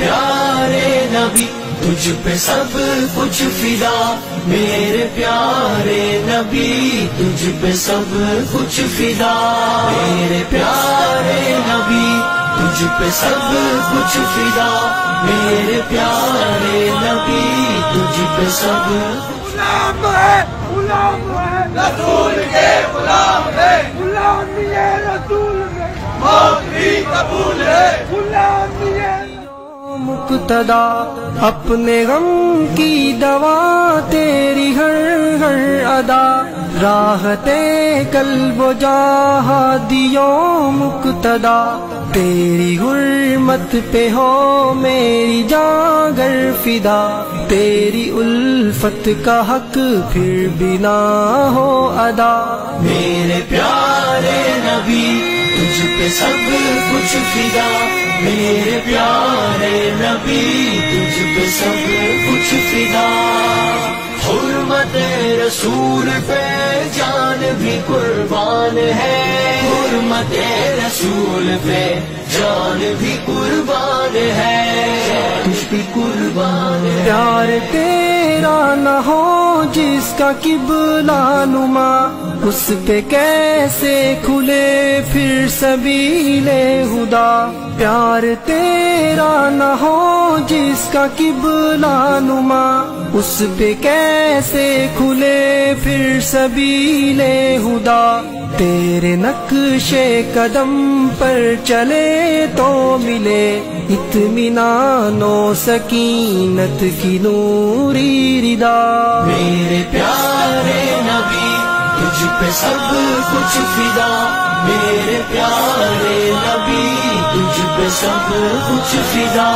پیارے نبی تجھ پہ سب کچھ فدا، میرے پیارے نبی تجھ پہ سب کچھ فدا، میرے پیارے نبی تجھ پہ سب کچھ فدا، میرے پیارے نبی تجھ پہ سب غلام ہے، غلام ہے، رسول کے غلام ہے، غلامی ہے رسول میں، موت بھی قبول ہے، غلامی ہے مقتدا اپنے غم کی دوا تیری ہر ہر ادا، راحت قلب و جہادیوں مقتدا، تیری حرمت پہ ہو میری جاں گر فدا، تیری الفت کا حق پھر بھی نہ ہو ادا، میرے پیارے نبی تجھ پہ سب کچھ فدا، میرے پیارے نبی تجھ پہ سب کچھ فدا، حرمت رسول پہ جان بھی قربان ہے، حرمت رسول پہ جان بھی قربان ہے، تجھ پہ قربان ہے، پیار تیرا نہ ہو جس کا قبلہ نما، اس پہ کیسے کھلے پھر سبیل ہدا، پیار تیرا نہ ہو جس کا قبلہ نما، اس پہ کیسے کھلے پھر سبیل ہدا، تیرے نقش قدم پر چلے تو ملے اطمینان و سکینت کی نوری ردا، میرے پیارے نبی تجھ پہ سب کچھ فدا، میرے پیارے نبی تجھ پہ سب کچھ فدا،